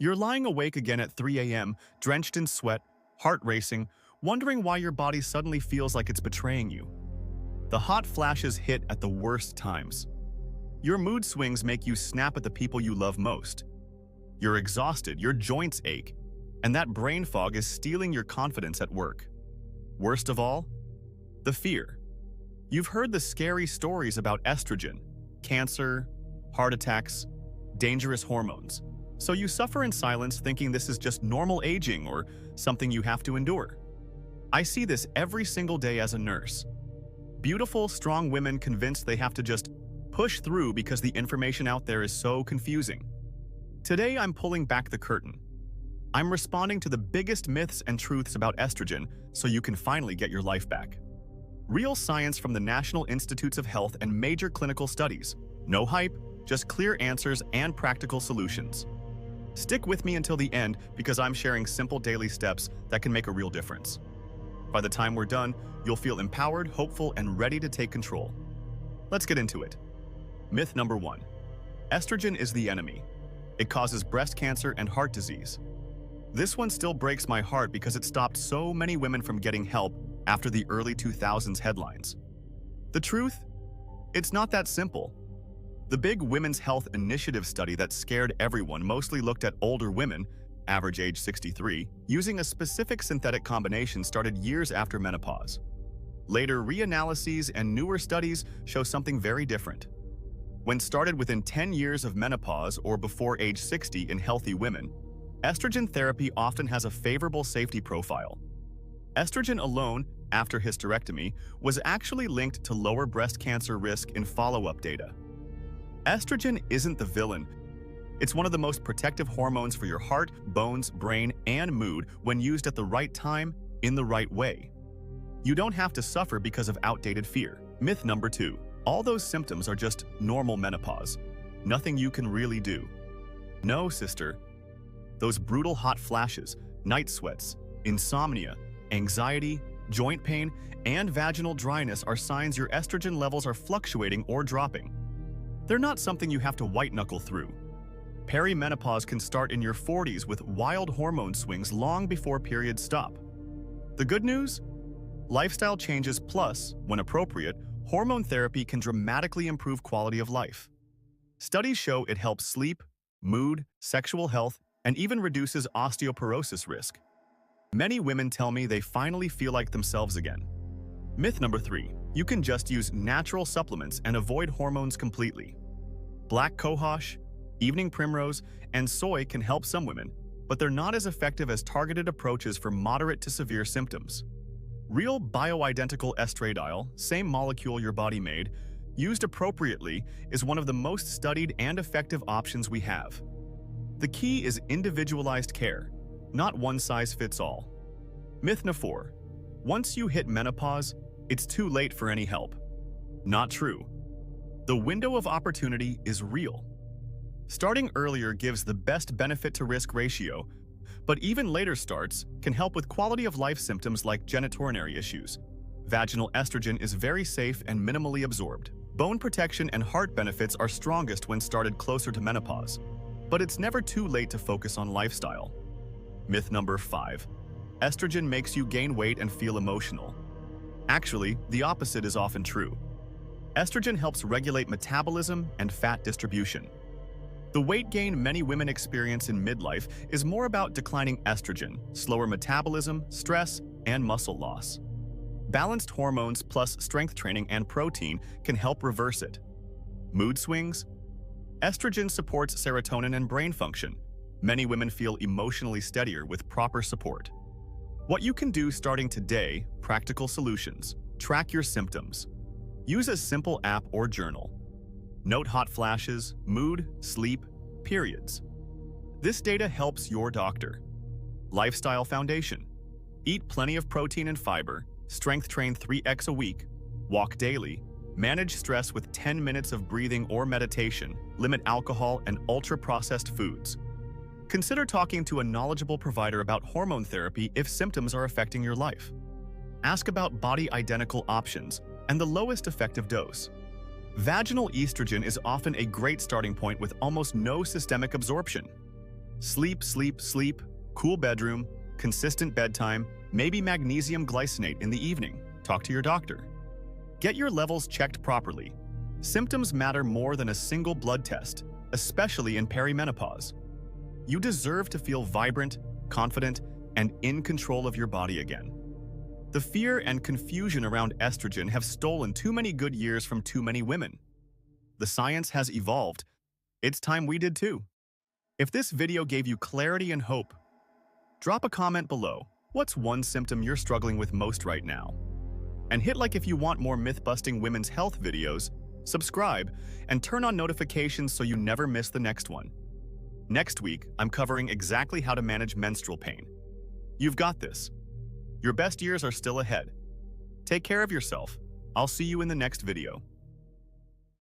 You're lying awake again at 3 a.m., drenched in sweat, heart racing, wondering why your body suddenly feels like it's betraying you. The hot flashes hit at the worst times. Your mood swings make you snap at the people you love most. You're exhausted, your joints ache, and that brain fog is stealing your confidence at work. Worst of all, the fear. You've heard the scary stories about estrogen, cancer, heart attacks, dangerous hormones. So you suffer in silence thinking this is just normal aging or something you have to endure. I see this every single day as a nurse. Beautiful, strong women convinced they have to just push through because the information out there is so confusing. Today, I'm pulling back the curtain. I'm responding to the biggest myths and truths about estrogen so you can finally get your life back. Real science from the National Institutes of Health and major clinical studies. No hype, just clear answers and practical solutions. Stick with me until the end because I'm sharing simple daily steps that can make a real difference. By the time we're done, you'll feel empowered, hopeful, and ready to take control. Let's get into it. Myth number 1. Estrogen is the enemy. It causes breast cancer and heart disease. This one still breaks my heart because it stopped so many women from getting help after the early 2000s headlines. The truth? It's not that simple. The big Women's Health Initiative study that scared everyone mostly looked at older women, average age 63, using a specific synthetic combination started years after menopause. Later reanalyses and newer studies show something very different. When started within 10 years of menopause or before age 60 in healthy women, estrogen therapy often has a favorable safety profile. Estrogen alone, after hysterectomy, was actually linked to lower breast cancer risk in follow-up data. Estrogen isn't the villain. It's one of the most protective hormones for your heart, bones, brain, and mood when used at the right time, in the right way. You don't have to suffer because of outdated fear. Myth number 2. All those symptoms are just normal menopause. Nothing you can really do. No, sister. Those brutal hot flashes, night sweats, insomnia, anxiety, joint pain, and vaginal dryness are signs your estrogen levels are fluctuating or dropping. They're not something you have to white-knuckle through. Perimenopause can start in your 40s with wild hormone swings long before periods stop. The good news? Lifestyle changes plus, when appropriate, hormone therapy can dramatically improve quality of life. Studies show it helps sleep, mood, sexual health, and even reduces osteoporosis risk. Many women tell me they finally feel like themselves again. Myth number 3. You can just use natural supplements and avoid hormones completely. Black cohosh, evening primrose, and soy can help some women, but they're not as effective as targeted approaches for moderate to severe symptoms. Real bioidentical estradiol, same molecule your body made, used appropriately, is one of the most studied and effective options we have. The key is individualized care, not one size fits all. Myth number 4. Once you hit menopause, it's too late for any help. Not true. The window of opportunity is real. Starting earlier gives the best benefit-to-risk ratio, but even later starts can help with quality of life symptoms like genitourinary issues. Vaginal estrogen is very safe and minimally absorbed. Bone protection and heart benefits are strongest when started closer to menopause, but it's never too late to focus on lifestyle. Myth number 5. Estrogen makes you gain weight and feel emotional. Actually, the opposite is often true. Estrogen helps regulate metabolism and fat distribution. The weight gain many women experience in midlife is more about declining estrogen, slower metabolism, stress, and muscle loss. Balanced hormones plus strength training and protein can help reverse it. Mood swings? Estrogen supports serotonin and brain function. Many women feel emotionally steadier with proper support. What you can do starting today, practical solutions. Track your symptoms. Use a simple app or journal. Note hot flashes, mood, sleep, periods. This data helps your doctor. Lifestyle foundation. Eat plenty of protein and fiber, strength train 3x a week, walk daily, manage stress with 10 minutes of breathing or meditation, limit alcohol and ultra-processed foods. Consider talking to a knowledgeable provider about hormone therapy if symptoms are affecting your life. Ask about body-identical options and the lowest effective dose. Vaginal estrogen is often a great starting point with almost no systemic absorption. Sleep, sleep, sleep, cool bedroom, consistent bedtime, maybe magnesium glycinate in the evening. Talk to your doctor. Get your levels checked properly. Symptoms matter more than a single blood test, especially in perimenopause. You deserve to feel vibrant, confident, and in control of your body again. The fear and confusion around estrogen have stolen too many good years from too many women. The science has evolved. It's time we did too. If this video gave you clarity and hope, drop a comment below. What's one symptom you're struggling with most right now? And hit like if you want more myth-busting women's health videos, subscribe, and turn on notifications so you never miss the next one. Next week, I'm covering exactly how to manage menstrual pain. You've got this. Your best years are still ahead. Take care of yourself. I'll see you in the next video.